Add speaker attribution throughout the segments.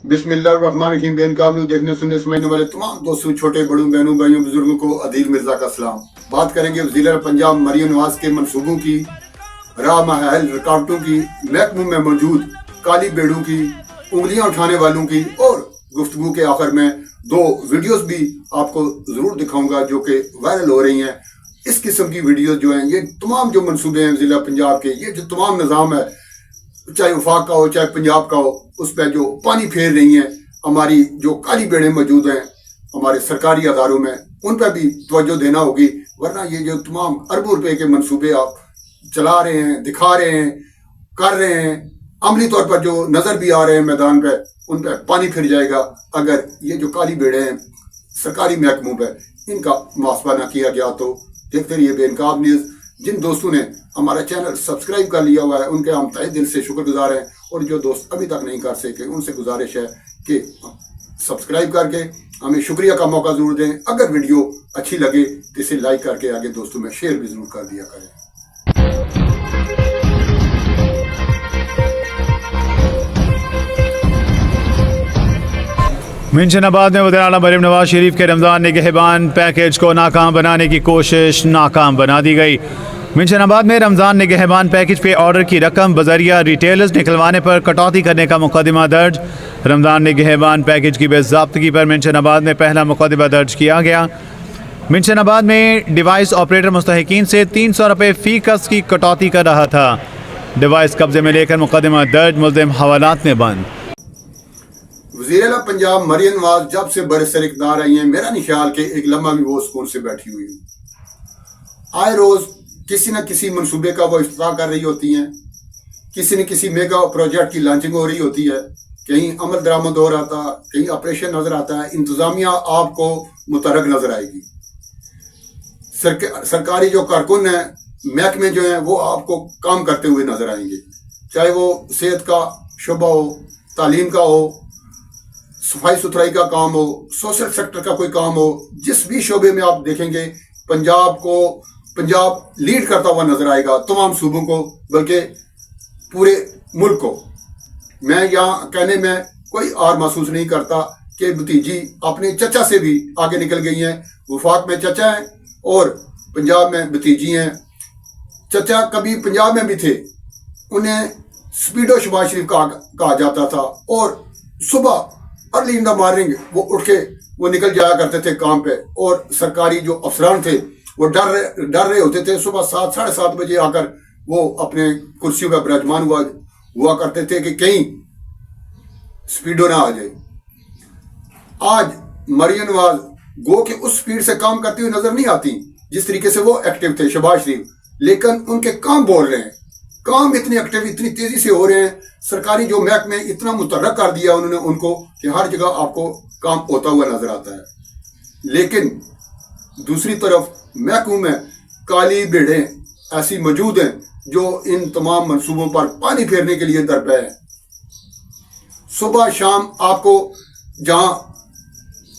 Speaker 1: बिस्मिल्लाहिर्रहमानिर्रहीम। बेनकाब देखने सुनने समझने वाले तमाम दोस्तों, छोटे बड़ों, बहनों, भाइयों, बुजुर्गों को अदील मिर्जा का सलाम। बात करेंगे वज़ीर पंजाब मरियम नवाज के मनसूबों की, राह महल रुकावटों की, महकमों में मौजूद काली बेड़ों की, उंगलियां उठाने वालों की, और गुफ्तगू के आखिर में दो वीडियोस भी आपको जरूर दिखाऊंगा जो कि वायरल हो रही हैं। इस किस्म की वीडियो जो हैं, ये तमाम जो मनसूबे हैं ज़िला पंजाब के, ये जो तमाम निज़ाम है, चाहे वफाक का हो चाहे पंजाब का हो, उस पर जो पानी फेर रही हैं हमारी जो काली बेड़े मौजूद हैं हमारे सरकारी अदारों में, उन पर भी तवज्जो देना होगी। वरना ये जो तमाम अरबों रुपए के मनसूबे आप चला रहे हैं, दिखा रहे हैं, कर रहे हैं, अमली तौर पर जो नजर भी आ रहे हैं मैदान पर, उन पर पानी फिर जाएगा अगर ये जो काली बेड़े हैं सरकारी महकमों पर इनका मुआवजा न किया गया। तो देखते रहिए बेनकाब न्यूज़। जिन दोस्तों ने हमारा चैनल सब्सक्राइब कर लिया हुआ है उनके हम तहे दिल से शुक्रगुजार हैं, और जो दोस्त अभी तक नहीं कर सके उनसे गुजारिश है कि सब्सक्राइब करके हमें शुक्रिया का मौका जरूर दें। अगर वीडियो अच्छी लगे तो इसे लाइक करके आगे दोस्तों में शेयर भी जरूर कर दिया करें।
Speaker 2: मिंशनाबाद में वज़ीर आला मरियम नवाज शरीफ के रमज़ान निगहबान पैकेज को नाकाम बनाने की कोशिश नाकाम बना दी गई। मिंशनाबाद में रमज़ान निगहबान पैकेज पे ऑर्डर की रकम बजरिया रिटेलर्स निकलवाने पर कटौती करने का मुकदमा दर्ज। रमज़ान निगहबान पैकेज की बेज़ाब्तगी पर मिंशनाबाद में पहला मुकदमा दर्ज किया गया। मिंशनाबाद में डिवाइस ऑपरेटर मुस्तहिकीन से 300 रुपये फ़ी कस की कटौती कर रहा था। डिवाइस कब्जे में लेकर मुकदमा दर्ज, मुल्ज़िम हवालात में बंद।
Speaker 1: वज़ीर आला पंजाब मरियम नवाज जब से बरसर इक़्तिदार आई हैं, मेरा नहीं ख्याल कि एक लम्हा भी वो सुकून से बैठी हुई है। आए रोज किसी न किसी मनसूबे का वो इफ्तिताह कर रही होती हैं, किसी न किसी मेगा प्रोजेक्ट की लॉन्चिंग हो रही होती है, कहीं अमल दरामद हो रहा था, कहीं ऑपरेशन नजर आता है, इंतजामिया आपको मुतरक नजर आएगी। सरकारी जो कारकुन है, महकमे जो हैं, वो आपको काम करते हुए नजर आएंगे, चाहे वो सेहत का शोबा हो, तालीम का हो, सफाई सुथराई का काम हो, सोशल सेक्टर का कोई काम हो, जिस भी शोबे में आप देखेंगे पंजाब लीड करता हुआ नजर आएगा तमाम सूबों को, बल्कि पूरे मुल्क को। मैं यहाँ कहने में कोई आर महसूस नहीं करता कि भतीजी अपने चचा से भी आगे निकल गई हैं। वफाक में चचा हैं और पंजाब में भतीजी हैं। चचा कभी पंजाब में भी थे, उन्हें स्पीडो शहबाज शरीफ कहा जाता था, और सुबह अर्ली इन द मॉर्निंग वो उठ के वो निकल जाया करते थे काम पे, और सरकारी जो अफसरान थे वो डर रहे होते थे। सुबह 7 साढ़े 7 बजे आकर वो अपने कुर्सियों पर विराजमान हुआ करते थे कि कहीं स्पीडो ना आ जाए। आज मरियम नवाज गो के उस स्पीड से काम करती हुई नजर नहीं आती जिस तरीके से वो एक्टिव थे शहबाज शरीफ, लेकिन उनके काम बोल रहे हैं। काम इतने एक्टिव, इतनी तेजी से हो रहे हैं, सरकारी जो महकमे इतना मुतर्रक कर दिया उन्होंने उनको कि हर जगह आपको काम होता हुआ नजर आता है। लेकिन दूसरी तरफ महकमों में काली बेड़े ऐसी मौजूद हैं जो इन तमाम मंसूबों पर पानी फेरने के लिए दरपे हैं। सुबह शाम आपको जहां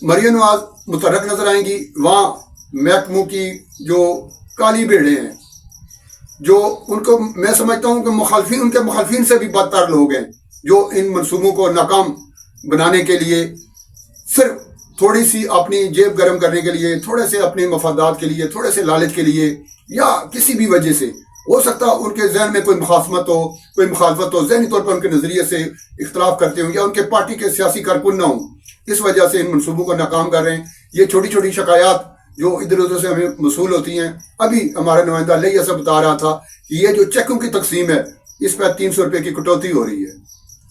Speaker 1: मरियम नवाज मुतर्रक नजर आएंगी, वहां महकमों की जो काली बेड़े हैं, जो उनको मैं समझता हूं कि उनके मुखालफिन से भी बदतर लोग हैं, जो इन मनसूबों को नाकाम बनाने के लिए सिर्फ थोड़ी सी अपनी जेब गर्म करने के लिए, थोड़े से अपने मफादात के लिए, थोड़े से लालच के लिए, या किसी भी वजह से हो सकता है उनके जहन में कोई मुखासमत हो, कोई मुखालफत हो, जहनी तौर पर उनके नजरिए से इख्तलाफ करते हों, या उनके पार्टी के सियासी कारकुन ना हों, इस वजह से इन मनसूबों को नाकाम कर रहे हैं। ये छोटी छोटी शिकायत जो इधर उधर से हमें मसूल होती हैं, अभी हमारा नुमाइंदा लिया सब बता रहा था कि ये जो चेकों की तकसीम है इस पर 300 रुपये की कटौती हो रही है।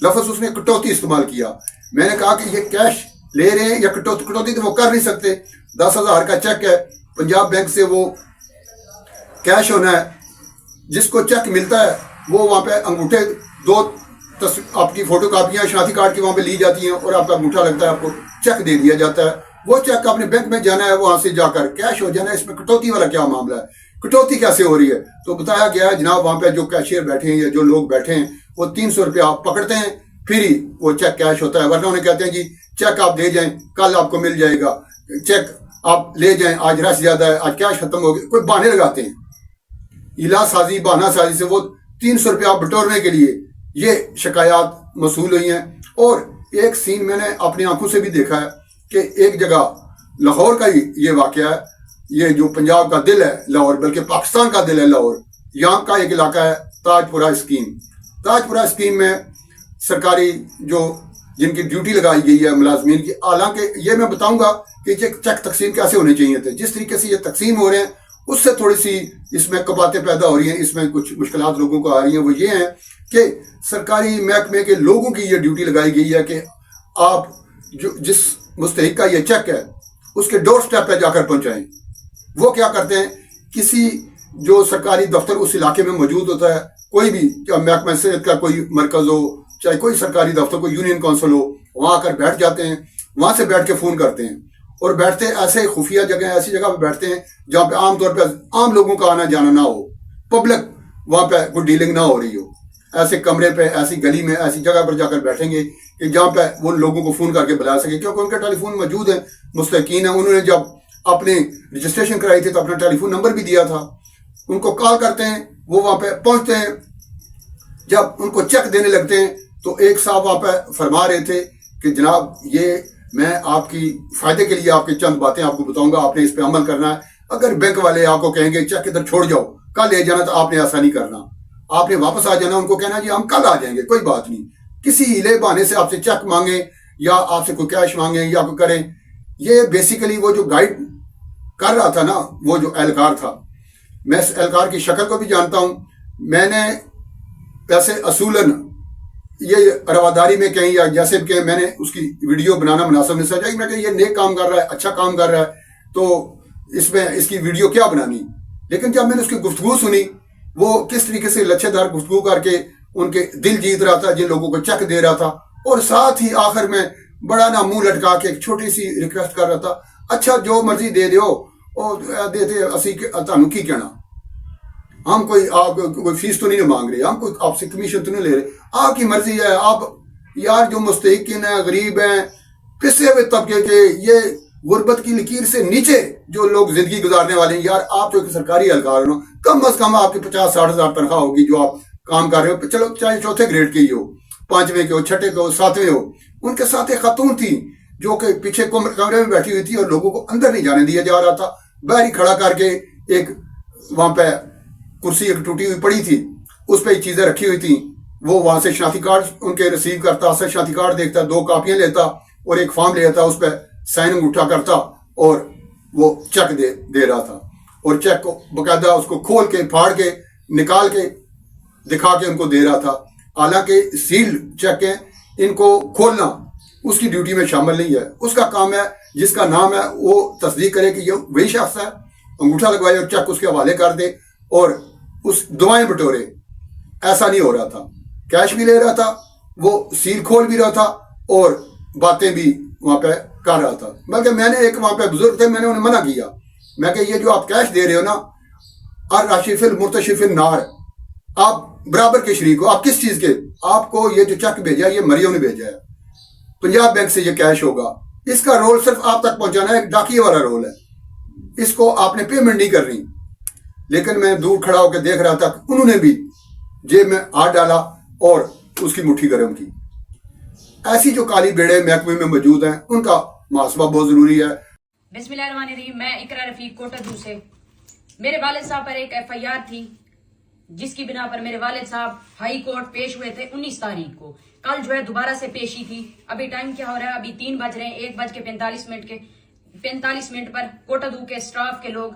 Speaker 1: लफ्ज़ उसने कटौती इस्तेमाल किया। मैंने कहा कि ये कैश ले रहे हैं या कटौती तो वो कर नहीं सकते। 10,000 का चेक है, पंजाब बैंक से वो कैश होना है। जिसको चेक मिलता है वो वहाँ पे अंगूठे 2 आपकी फोटो कापियाँ शनाख्ती कार्ड की वहाँ पे ली जाती हैं, और आपका अंगूठा लगता है, आपको चेक दे दिया जाता है। वो चेक अपने बैंक में जाना है, वहां से जाकर कैश हो जाना है। इसमें कटौती वाला क्या मामला है? कटौती कैसे हो रही है? तो बताया गया है जनाब, वहां पे जो कैशियर बैठे हैं या जो लोग बैठे हैं वो 300 रुपया पकड़ते हैं, फिर ही वो चेक कैश होता है। वरना उन्हें कहते हैं जी चेक आप दे जाएं, कल आपको मिल जाएगा, चेक आप ले जाएं, आज रश ज्यादा है, आज कैश खत्म हो गया। कोई बहाने लगाते हैं, इला साजी बहाना साजी से वो 300 रुपया बटोरने के लिए ये शिकायत मसूल हुई हैं। और एक सीन मैंने अपनी आंखों से भी देखा है कि एक जगह लाहौर का ही ये वाकया है, ये जो पंजाब का दिल है लाहौर, बल्कि पाकिस्तान का दिल है लाहौर, यहाँ का एक इलाका है ताजपुरा स्कीम। ताजपुरा स्कीम में सरकारी जो जिनकी ड्यूटी लगाई गई है मुलाजमीन की, हालांकि ये मैं बताऊंगा कि चेक तकसीम कैसे होने चाहिए थे, जिस तरीके से ये तकसीम हो रहे हैं उससे थोड़ी सी इसमें कबातें पैदा हो रही हैं, इसमें कुछ मुश्किलात लोगों को आ रही हैं। वो ये हैं कि सरकारी महकमे के लोगों की ये ड्यूटी लगाई गई है कि आप जो जिस मुस्तहिक का ये चेक है उसके डोर स्टेप पे जाकर पहुंचाएं। वो क्या करते हैं, किसी जो सरकारी दफ्तर उस इलाके में मौजूद होता है, कोई भी महकमा सेहत का कोई मरकज हो, चाहे कोई सरकारी दफ्तर, कोई यूनियन काउंसिल हो, वहां आकर बैठ जाते हैं, वहां से बैठ के फोन करते हैं और बैठते ऐसे खुफिया जगह, ऐसी जगह पे बैठते हैं जहाँ पे आमतौर पर आम लोगों का आना जाना ना हो, पब्लिक वहां पे कोई डीलिंग ना हो रही हो। ऐसे कमरे पे, ऐसी गली में, ऐसी जगह पर जाकर बैठेंगे कि जहाँ पे वो लोगों को फोन करके बुला सके, क्योंकि उनका टेलीफोन मौजूद है, मुस्तकीन है। उन्होंने जब अपने रजिस्ट्रेशन कराई थी तो अपना टेलीफोन नंबर भी दिया था। उनको कॉल करते हैं, वो वहां पे पहुंचते हैं। जब उनको चेक देने लगते हैं तो एक साहब वहां पे फरमा रहे थे कि जनाब ये मैं आपकी फायदे के लिए आपकी चंद बातें आपको बताऊंगा, आपने इस पे अमल करना है। अगर बैंक वाले आपको कहेंगे चेक इधर छोड़ जाओ, कल ले जाना, तो आपने ऐसा नहीं करना, आपने वापस आ जाना। उनको कहना जी हम कल आ जाएंगे, कोई बात नहीं। किसी हीले बहाने से आपसे चेक मांगे या आपसे कोई कैश मांगे या कोई करें, ये बेसिकली वो जो गाइड कर रहा था ना, वो जो एहलकार था, मैं इस एहलकार की शक्ल को भी जानता हूं। मैंने पैसे असूलन ये रवादारी में कहीं या जैसे भी कहीं मैंने उसकी वीडियो बनाना मुनासिब नहीं समझा। मैं ये नेक काम कर रहा है, अच्छा काम कर रहा है, तो इसमें इसकी वीडियो क्या बनानी। लेकिन जब मैंने उसकी गुफ्तगू सुनी, वो किस तरीके से लच्छेदार गुफ्तगू करके उनके दिल जीत रहा था, जिन लोगों को चेक दे रहा था, और साथ ही आखिर में बड़ा ना मुंह लटका के एक छोटी सी रिक्वेस्ट कर रहा था, अच्छा जो मर्जी दे दो और देते असी तुहानू की कहना, हम कोई आप कोई फीस तो नहीं मांग रहे, हम कोई आपसे कमीशन तो नहीं ले रहे, आपकी मर्जी है। आप यार जो मुस्तहिकीन है, गरीब हैं, पिसे हुए तबके के, ये गुर्बत की लकीर से नीचे जो लोग जिंदगी गुजारने वाले हैं, यार आप जो सरकारी एहलकार हो, कम अज कम आपकी 50-60 हजार तनख्वाह होगी जो आप काम कर रहे हो। चलो चाहे चौथे ग्रेड की हो, 5वें के हो, 6ठे के हो, 7वें हो। उनके साथ एक खातून थी जो कि पीछे कमरे में बैठी हुई थी और लोगों को अंदर नहीं जाने दिया जा रहा था। बाहर ही खड़ा करके एक वहां पे कुर्सी एक टूटी हुई पड़ी थी, उस पर चीजें रखी हुई थी। वो वहां से शनाख्ती कार्ड उनके रिसीव करता, शनाख्ती कार्ड देखता, 2 कापियां लेता और एक फॉर्म लेता, उस पर साइन अंगूठा करता और वो चेक दे रहा था। और चेक को बकायदा उसको खोल के, फाड़ के, निकाल के दिखा के उनको दे रहा था। हालांकि सील्ड चेक है, इनको खोलना उसकी ड्यूटी में शामिल नहीं है। उसका काम है, जिसका नाम है वो तस्दीक करे कि ये वही शख्स है, अंगूठा लगवाए और चेक उसके हवाले कर दे और उस दुआएं बटोरे। ऐसा नहीं हो रहा था, कैश भी ले रहा था, वो सील खोल भी रहा था और बातें भी वहां पे कर रहा था। बल्कि मैंने एक वहां पे बुजुर्ग थे, मैंने उन्हें मना किया, मैं कि ये जो आप कैश दे रहे हो ना, और राशिफिल मुर्तशिफिल नार, आप बराबर के शरीक हो। आप किस चीज के, आपको ये जो चेक भेजा ये मरियम ने भेजा है, पंजाब बैंक से ये कैश होगा, इसका रोल सिर्फ आप तक पहुंचाना है, डाकिए वाला रोल है, इसको आपने पेमेंट नहीं करनी। लेकिन मैं दूर खड़ा होकर देख रहा था, उन्होंने भी जेब में हाथ डाला और उसकी मुट्ठी गर्म की। ऐसी जो काली बेड़े महकमे में मौजूद हैं, उनका मुहासबा बहुत जरूरी है।
Speaker 3: बिस्मिल्लाहिर्रहमानिर्रहीम। मैं इकरा रफीक कोटदू से, मेरे वालिद साहब पर एक FIR थी, जिसकी बिना पर मेरे वालिद साहब हाई कोर्ट पेश हुए थे 19 तारीख को। कल जो है दोबारा से पेशी थी। अभी टाइम क्या हो रहा है, अभी 3 बज रहे हैं, 1:45 पर कोटदू के स्टाफ के लोग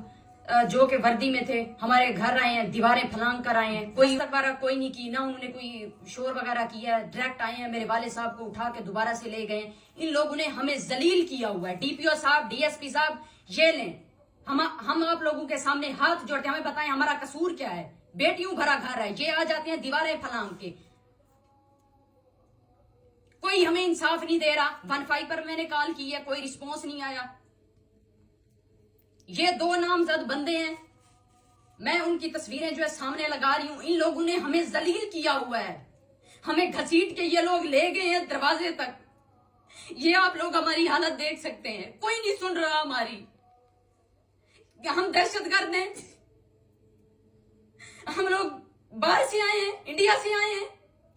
Speaker 3: जो के वर्दी में थे हमारे घर आए हैं, दीवारें फलांग कर आए हैं। कोई वगैरह कोई नहीं की, ना उन्होंने कोई शोर वगैरह किया, डायरेक्ट आए हैं, मेरे वाले साहब को उठा के दोबारा से ले गए। इन लोगों ने हमें जलील किया हुआ है। DPO साहब, DSP साहब, ये लें, हम आप लोगों के सामने हाथ जोड़ते हैं, हमें बताएं हमारा कसूर क्या है। बेटियों भरा घर है, ये आ जाते हैं दीवारें फलांग के, कोई हमें इंसाफ नहीं दे रहा। 15 पर मैंने कॉल की है, कोई रिस्पॉन्स नहीं आया। ये 2 नामजद बंदे हैं, मैं उनकी तस्वीरें जो है सामने लगा रही हूं। इन लोगों ने हमें जलील किया हुआ है, हमें घसीट के ये लोग ले गए हैं दरवाजे तक। ये आप लोग हमारी हालत देख सकते हैं, कोई नहीं सुन रहा हमारी। हम दहशतगर्द हैं, हम लोग बाहर से आए हैं, इंडिया से आए हैं,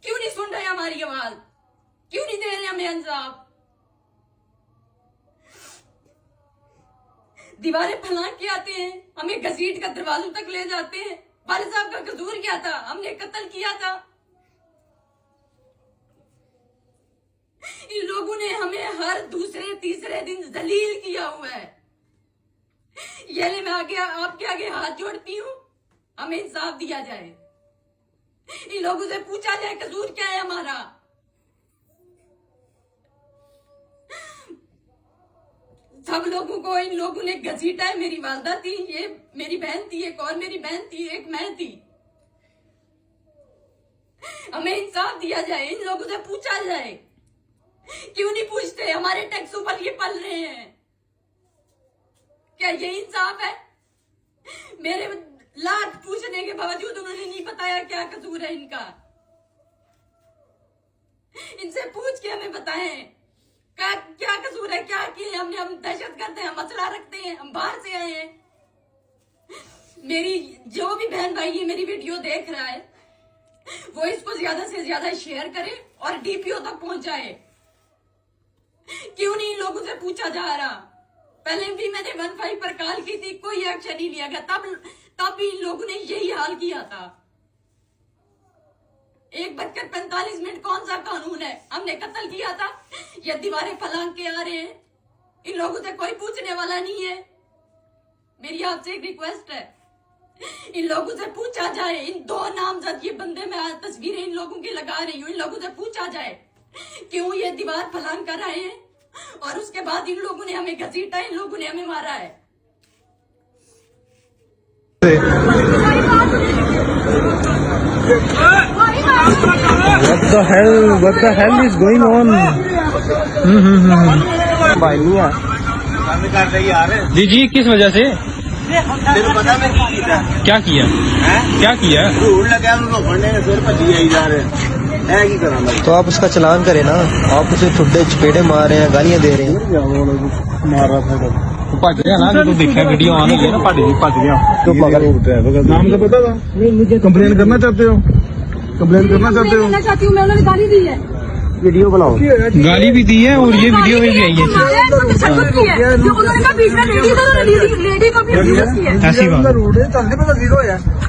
Speaker 3: क्यों नहीं सुन रहे हमारी आवाज? क्यों नहीं दे रहे हमें इंसाफ? दीवारें फलांग के आते हैं, हमें घसीट कर दरवाजों तक ले जाते हैं। वाले साहब का कसूर क्या था? हमने कत्ल किया था। इन लोगों ने हमें हर दूसरे तीसरे दिन जलील किया हुआ है। ये ले मैं आगे आपके आगे हाथ जोड़ती हूँ, हमें इंसाफ दिया जाए। इन लोगों से पूछा जाए कसूर क्या है हमारा। सब लोगों को इन लोगों ने घसीटा है। मेरी वालदा थी, ये मेरी बहन थी, एक और मेरी बहन थी, एक मैं थी। हमें इंसाफ दिया जाए, इन लोगों से पूछा जाए। क्यों नहीं पूछते? हमारे टैक्सों पर ये पल रहे हैं। क्या ये इंसाफ है? मेरे लाख पूछने के बावजूद उन्होंने नहीं बताया क्या कसूर है इनका। इनसे पूछ के हमें बताएं क्या कसूर है, क्या किए हमने। हम दहशत करते हैं, मसला रखते हैं, हम बाहर से आए हैं। मेरी जो भी बहन भाई ये मेरी वीडियो देख रहा है वो इसको ज्यादा से ज्यादा शेयर करे और डीपीओ तक पहुंचाए। क्यों नहीं लोगों से पूछा जा रहा? पहले भी मैंने 15 पर कॉल की थी, कोई एक्शन नहीं लिया गया। तब भी इन लोगों ने यही हाल किया था। 1:45 कौन सा कानून है? हमने कत्ल किया था, ये दीवारें फलांग के आ रहे हैं। इन लोगों से कोई पूछने वाला नहीं है। मेरी आपसे एक रिक्वेस्ट है, इन लोगों से पूछा जाए। इन 2 नामजद ये बंदे में आज तस्वीरें इन लोगों की लगा रही हूँ। इन लोगों से पूछा जाए क्यों ये दीवार फलांग कर रहे हैं, और उसके बाद इन लोगों ने हमें घसीटा, इन लोगों ने हमें मारा है।
Speaker 4: What the hell is going on? भाई नहीं यार,
Speaker 5: जी जी किस वजह से?
Speaker 4: तेरे पता मैं
Speaker 5: क्या किया? क्या किया?
Speaker 4: धूल लगा रोकने फिर भजी आई जा रहे है की करा।
Speaker 6: तो आप उसका चलान करें ना। आप उसे ठुड्डे चपेड़े मार रहे हैं, गालियां दे रहे हैं।
Speaker 4: मार रहा था
Speaker 5: भज गया ना, जो देखा वीडियो ऑन हुई है ना, भज गया।
Speaker 4: तो नाम तो पता था? मुझे कंप्लेन करना चाहते हो? कंप्लेन करना चाहते हो?
Speaker 3: चाहती हूँ मैं, उन्होंने गाली दी है।
Speaker 4: वीडियो बनाओ।
Speaker 5: गाली भी दी है और ये वीडियो में भी आई है। ऐसी बात।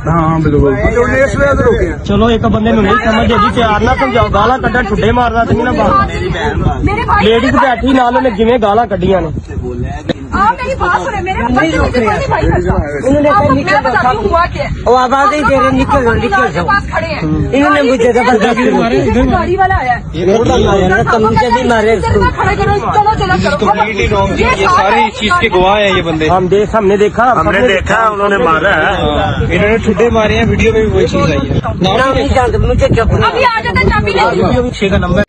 Speaker 4: हाँ बिल्कुल।
Speaker 6: चलो एक बंदे में नहीं समझ जी, प्यार ना समझाओ। गाला कड्डा ठुड्डे मारना थी ना बात। लेडीज बैठी नाल ने जिवें गाला कड्डियां ने।
Speaker 3: मेरी बात सुने, मेरे
Speaker 6: वो आवाज ही दे रहे निकल जाओ।
Speaker 3: खड़े हैं,
Speaker 6: इन्होंने मुझे जबरदस्ती
Speaker 3: गाड़ी वाला आया
Speaker 6: कमीचे भी मारे इसको।
Speaker 3: खड़े करो, चलो
Speaker 5: कम्युनिटी नॉर्म ये सारे इस चीज के गवाह है ये बंदे।
Speaker 6: हमने देखा
Speaker 4: उन्होंने मारा है।
Speaker 5: इन्होंने ठुड्डे मारे हैं, वीडियो में भी वही चीज आई है।
Speaker 6: नहीं जानते मुझे क्या
Speaker 3: अभी आ जाता चाबी ले।
Speaker 5: पीछे का नंबर